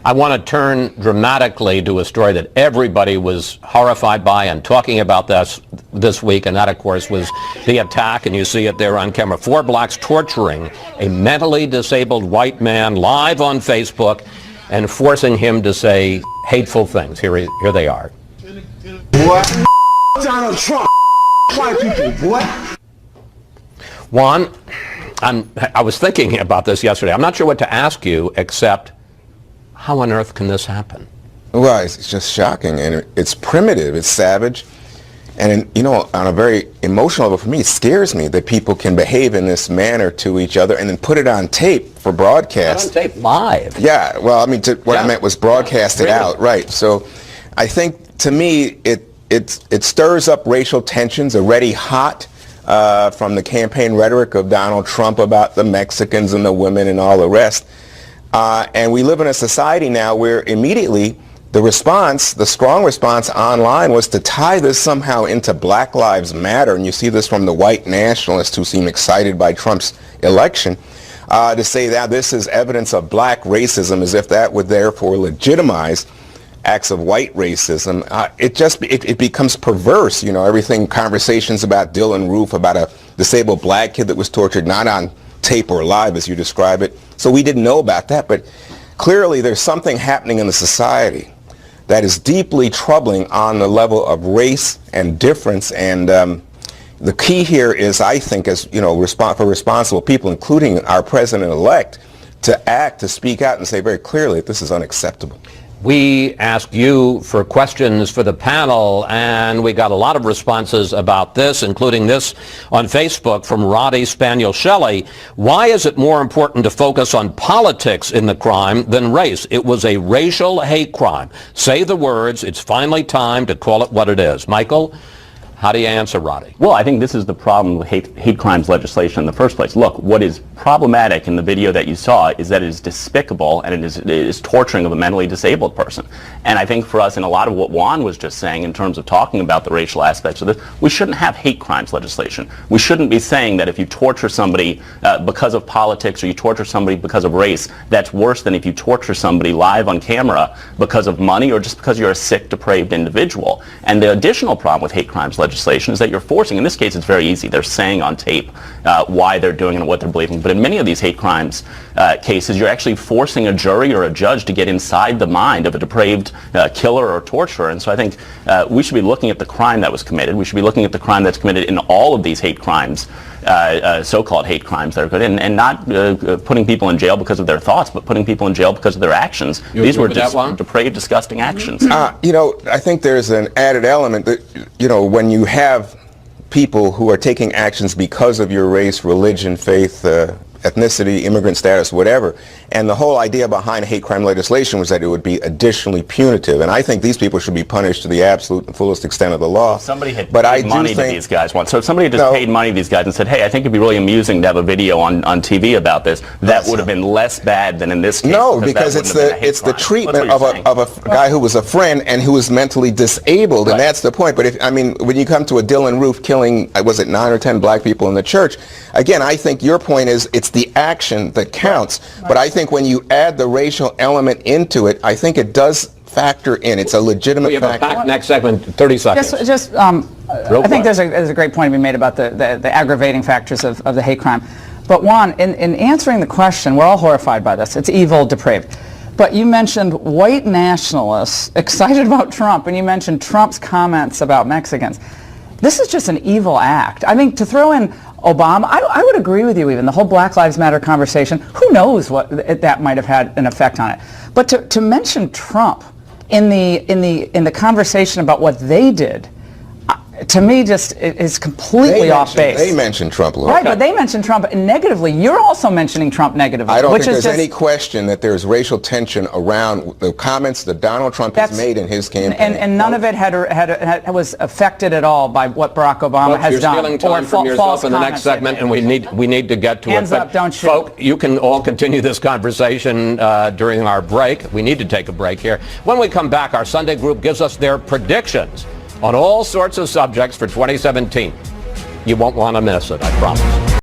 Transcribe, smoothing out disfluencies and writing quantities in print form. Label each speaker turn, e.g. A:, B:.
A: I want to turn dramatically to a story that everybody was horrified by and talking about this week, and that, of course, was the attack, and you see it there on camera. 4 blacks torturing a mentally disabled white man live on Facebook and forcing him to say hateful things. Here they are.
B: What? Donald Trump. White people, what?
A: Juan, I was thinking about this yesterday. I'm not sure what to ask you, except how on earth can this happen?
C: Well, it's just shocking, and it's primitive, it's savage, and you know, on a very emotional level for me, it scares me that people can behave in this manner to each other and then put it on tape for broadcast.
A: On tape live.
C: Yeah, well, I mean, what I meant was broadcast it out, right? So, I think to me, it stirs up racial tensions, already hot from the campaign rhetoric of Donald Trump about the Mexicans and the women and all the rest. And we live in a society now where immediately the strong response online was to tie this somehow into Black Lives Matter, and you see this from the white nationalists who seem excited by Trump's election, to say that this is evidence of black racism, as if that would therefore legitimize acts of white racism. It becomes perverse, you know, conversations about Dylan Roof, about a disabled black kid that was tortured, not on tape or live as you describe it. So we didn't know about that, but clearly there's something happening in the society that is deeply troubling on the level of race and difference, and the key here is, I think, as you know, for responsible people, including our president-elect, to act, to speak out and say very clearly that this is unacceptable.
A: We asked you for questions for the panel, and we got a lot of responses about this, including this on Facebook from Roddy Spaniel Shelley. Why is it more important to focus on politics in the crime than race? It was a racial hate crime. Say the words. It's finally time to call it what it is. Michael, how do you answer Roddy?
D: Well, I think this is the problem with hate crimes legislation in the first place. Look, what is problematic in the video that you saw is that it is despicable, and it is torturing of a mentally disabled person. And I think for us, in a lot of what Juan was just saying in terms of talking about the racial aspects of this, we shouldn't have hate crimes legislation. We shouldn't be saying that if you torture somebody because of politics, or you torture somebody because of race, that's worse than if you torture somebody live on camera because of money, or just because you're a sick, depraved individual. And the additional problem with hate crimes legislation is that you're forcing, in this case it's very easy, they're saying on tape why they're doing it and what they're believing, but in many of these hate crimes cases, you're actually forcing a jury or a judge to get inside the mind of a depraved killer or torturer. And so I think we should be looking at the crime that was committed. We should be looking at the crime that's committed in all of these hate crimes, so-called hate crimes that are good, and not putting people in jail because of their thoughts, but putting people in jail because of their actions. These were just depraved, disgusting actions.
C: You know, I think there's an added element that, you know, when you have people who are taking actions because of your race, religion, faith, ethnicity, immigrant status, whatever. And the whole idea behind hate crime legislation was that it would be additionally punitive. And I think these people should be punished to the absolute and fullest extent of the law.
D: Somebody had paid money to these guys once. So if somebody had just paid money to these guys and said, hey, I think it'd be really amusing to have a video on TV about this, that would have been less bad than in this case.
C: No, because it's the treatment of a guy who was a friend and who was mentally disabled, and that's the point. But if, I mean, when you come to a Dylan Roof killing, was it 9 or 10 black people in the church, again, I think your point is it's the action that counts. But I think when you add the racial element into it, I think it does factor in. It's a legitimate factor.
A: Next segment, 30 seconds.
E: I think there's a great point to be made about the aggravating factors of the hate crime. But Juan, in answering the question, we're all horrified by this. It's evil, depraved. But you mentioned white nationalists excited about Trump, and you mentioned Trump's comments about Mexicans. This is just an evil act. I mean, to throw in Obama, I would agree with you even. The whole Black Lives Matter conversation, who knows what that might have had an effect on it. But to mention Trump in the conversation about what they did, to me, just is completely off base.
C: They mentioned Trump, Laura.
E: Right, but they mentioned Trump negatively. You're also mentioning Trump negatively.
C: I don't think there's any question that there's racial tension around the comments that Donald Trump has made in his campaign.
E: And none of it was affected at all by what Barack Obama has done.
A: You're stealing time from yourself in the next segment, and we need to get to it.
E: Hands up, don't shoot.
A: Folks, you can all continue this conversation during our break. We need to take a break here. When we come back, our Sunday group gives us their predictions on all sorts of subjects for 2017. You won't want to miss it, I promise.